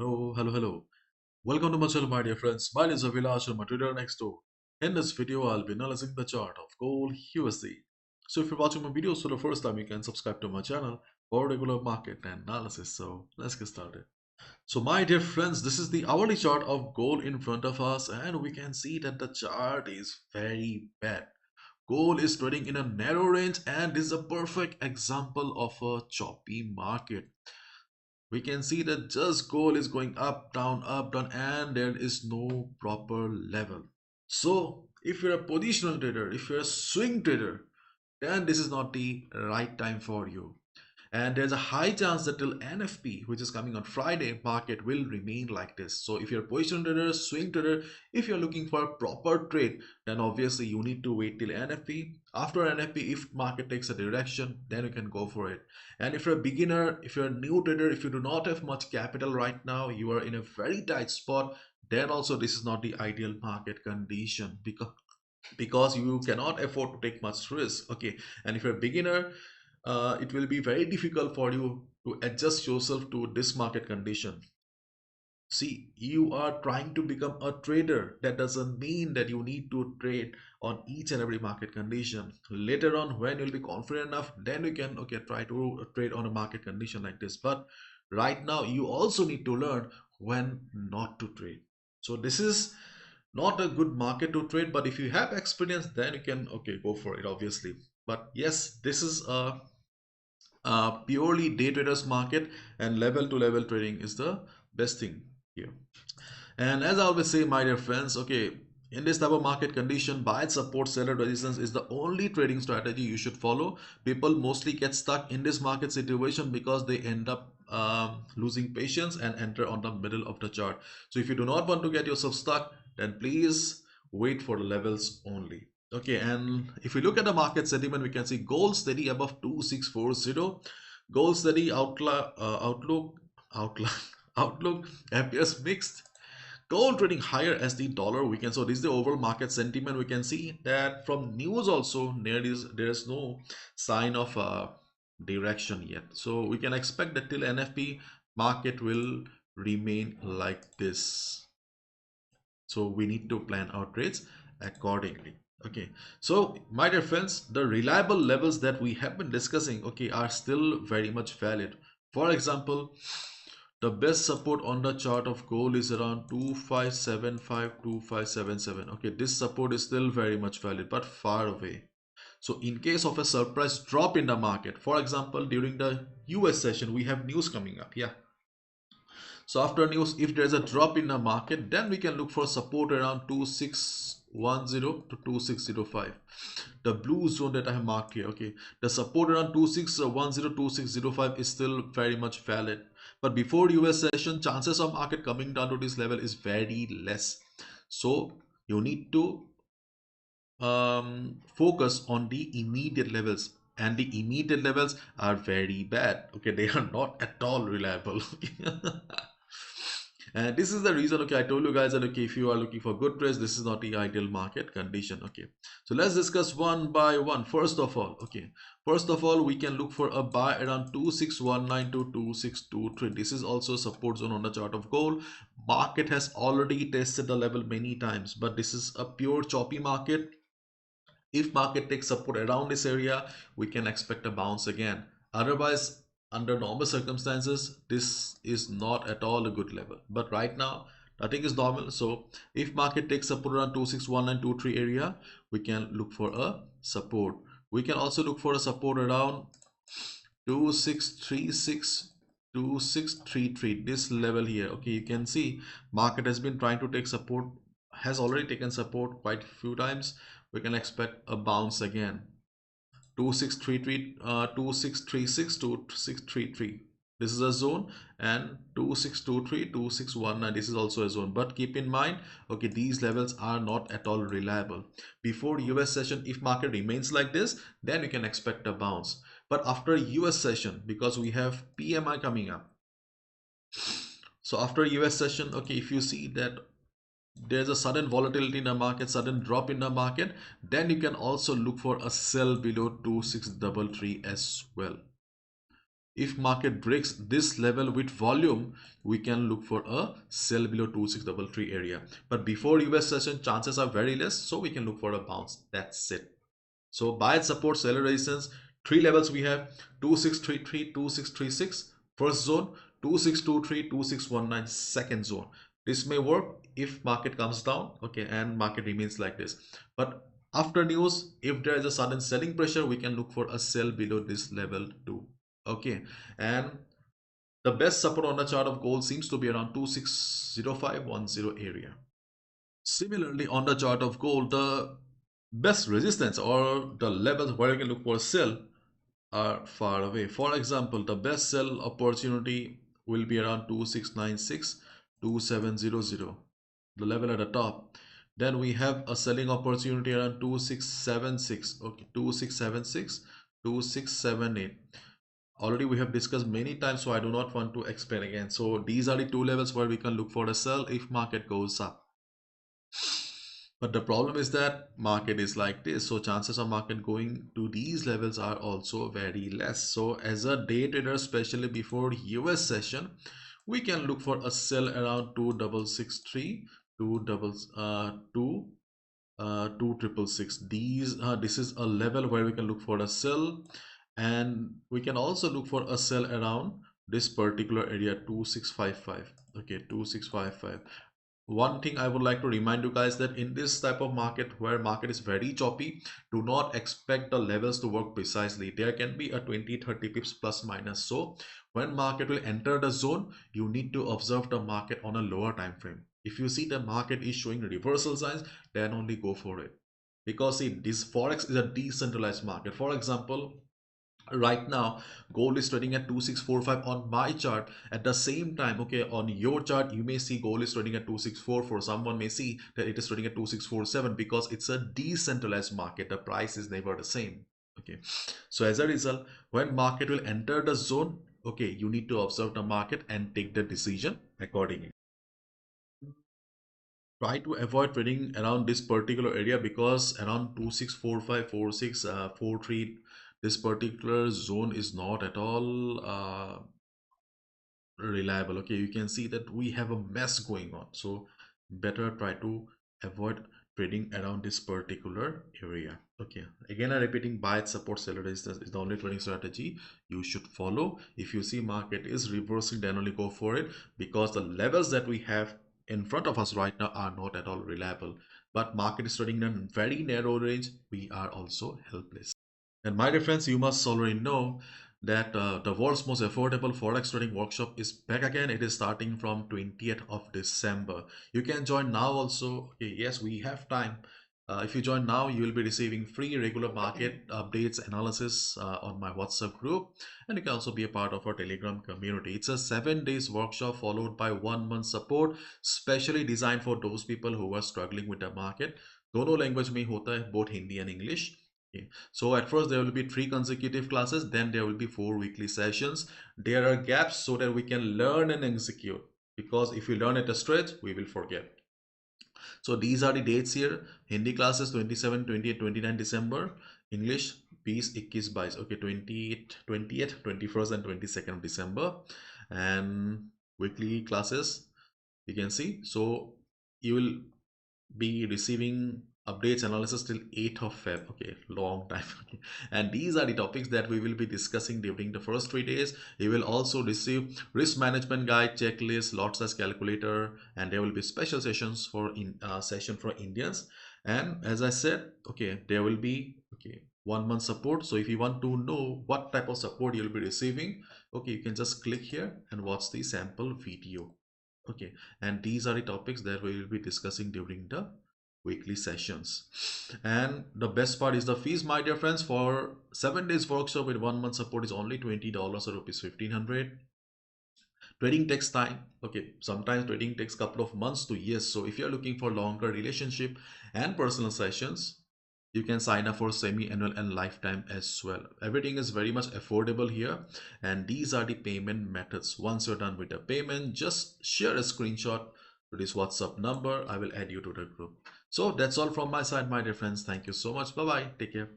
Oh, hello. Welcome to my channel, my dear friends. My name is Avilash, I'm a trader next door. In this video, I'll be analyzing the chart of gold USD. So if you're watching my videos for the first time, you can subscribe to my channel for regular market analysis. So let's get started. So my dear friends, this is the hourly chart of gold in front of us, and we can see that the chart is very bad. Gold is trading in a narrow range, and this is a perfect example of a choppy market. We can see that just gold is going up down, and there is no proper level. So if you're a positional trader, if you're a swing trader, then this is not the right time for you. And there's a high chance that till NFP, which is coming on Friday, market will remain like this. So if you're a position trader, swing trader, if you're looking for a proper trade, then obviously you need to wait till NFP. After NFP, if market takes a direction, then you can go for it. And if you're a beginner, if you're a new trader, if you do not have much capital right now, you are in a very tight spot, then also this is not the ideal market condition because you cannot afford to take much risk. Okay, and if you're a beginner, it will be very difficult for you to adjust yourself to this market condition. See, you are trying to become a trader. That doesn't mean that you need to trade on each and every market condition. Later on, when you'll be confident enough, then you can try to trade on a market condition like this. But right now, you also need to learn when not to trade. So this is not a good market to trade, but if you have experience, then you can go for it, obviously. But yes, this is a purely day traders market, and level to level trading is the best thing here. And as I always say, my dear friends, in this type of market condition, buy support, seller resistance is the only trading strategy you should follow. People mostly get stuck in this market situation because they end up losing patience and enter on the middle of the chart. So if you do not want to get yourself stuck, then please wait for the levels only. Okay, and if we look at the market sentiment, we can see gold steady above 2640. Gold steady outlook outlook appears mixed. Gold trading higher as the dollar weakens. So this is the overall market sentiment. We can see that from news also there is no sign of direction yet. So we can expect that till NFP market will remain like this. So we need to plan our trades accordingly. Okay, so my dear friends, the reliable levels that we have been discussing are still very much valid. For example, the best support on the chart of gold is around 2575, 2577. Okay, this support is still very much valid but far away. So in case of a surprise drop in the market, for example during the US session, we have news coming up. Yeah, so after news, if there's a drop in the market, then we can look for support around 2610 to 2605. The blue zone that I have marked here, the support around 2610, 2605 is still very much valid. But before US session, chances of market coming down to this level is very less. So you need to focus on the immediate levels, and the immediate levels are very bad. Okay, they are not at all reliable. And this is the reason, I told you guys that, if you are looking for good trades, this is not the ideal market condition. So let's discuss one by one. First of all, we can look for a buy around 2619 to 2623. This is also a support zone on the chart of gold. Market has already tested the level many times, but this is a pure choppy market. If market takes support around this area, we can expect a bounce again. Otherwise, under normal circumstances, this is not at all a good level. But right now, nothing is normal. So if market takes support around 261923 area, we can look for a support. We can also look for a support around 2636, 2633, this level here. You can see market has been trying to take support, has already taken support quite a few times. We can expect a bounce again. 2633, 2636 to 2633, this is a zone, and 2623, 2619, this is also a zone. But keep in mind, these levels are not at all reliable. Before US session, if market remains like this, then we can expect a bounce. But after US session, because we have PMI coming up, so after US session, if you see that there's a sudden volatility in the market, sudden drop in the market, then you can also look for a sell below 2633 as well. If market breaks this level with volume, we can look for a sell below 2633 area. But before US session, chances are very less, so we can look for a bounce. That's it. So buy support, seller resistance, three levels we have: 2633, 2636, first zone, 2623, 2619, second zone. This may work if market comes down, okay, and market remains like this. But after news, if there is a sudden selling pressure, we can look for a sell below this level too. Okay, and the best support on the chart of gold seems to be around 260510 area. Similarly, on the chart of gold, the best resistance or the levels where you can look for a sell are far away. For example, the best sell opportunity will be around 2696, 2700, the level at the top. Then we have a selling opportunity around 2676, okay, 2676, 2678. Already we have discussed many times, so I do not want to explain again. So these are the two levels where we can look for a sell if market goes up. But the problem is that market is like this, so chances of market going to these levels are also very less. So as a day trader, especially before US session, we can look for a sell around 2663, 2666. This is a level where we can look for a sell, and we can also look for a sell around this particular area, 2655. Okay, 2655. One thing I would like to remind you guys, that in this type of market where market is very choppy, do not expect the levels to work precisely. There can be a 20-30 pips plus minus. So when market will enter the zone, you need to observe the market on a lower time frame. If you see the market is showing reversal signs, then only go for it. Because see, this Forex is a decentralized market. For example, right now gold is trading at 2645 on my chart. At the same time, okay, on your chart you may see gold is trading at 2644. Someone may see that it is trading at 2647, because it's a decentralized market. The price is never the same. Okay, so as a result, when market will enter the zone, okay, you need to observe the market and take the decision accordingly. Try to avoid trading around this particular area, because around 2645, 46, 43, this particular zone is not at all reliable. Okay, you can see that we have a mess going on, so better try to avoid trading around this particular area. Okay, again I'm repeating, buy at support, seller resistance is the only trading strategy you should follow. If you see market is reversing, then only go for it, because the levels that we have in front of us right now are not at all reliable. But market is trading in a very narrow range, we are also helpless. And my dear friends, you must already know that the world's most affordable forex trading workshop is back again. It is starting from 20th of December. You can join now also. Okay, yes, we have time. If you join now, you will be receiving free regular market updates, analysis on my WhatsApp group, and you can also be a part of our Telegram community. It's a 7 days workshop followed by 1 month support, specially designed for those people who are struggling with the market. दोनों language में होता है, both Hindi and English. Okay. So at first there will be 3 consecutive classes, then there will be 4 weekly sessions. There are gaps so that we can learn and execute, because if we learn at a stretch, we will forget. So these are the dates here. Hindi classes 27, 28, 29 December. English 20, 21, 22. Okay, 20th, 21st and 22nd of December. And weekly classes, you can see. So you will be receiving updates, analysis till 8th of Feb. Okay, long time. And these are the topics that we will be discussing during the first 3 days. You will also receive risk management guide, checklist, lot size calculator, and there will be special sessions for session for Indians. And as I said, okay, there will be 1 month support. So if you want to know what type of support you'll be receiving, okay, you can just click here and watch the sample video. Okay, and these are the topics that we will be discussing during the weekly sessions. And the best part is the fees, my dear friends. For 7 days workshop with 1 month support is only $20 or rupees 1500. Trading takes time. Okay, sometimes trading takes couple of months to years. So if you're looking for longer relationship and personal sessions, you can sign up for semi-annual and lifetime as well. Everything is very much affordable here, and these are the payment methods. Once you're done with the payment, just share a screenshot to this WhatsApp number. I will add you to the group. So that's all from my side, my dear friends. Thank you so much. Bye bye. Take care.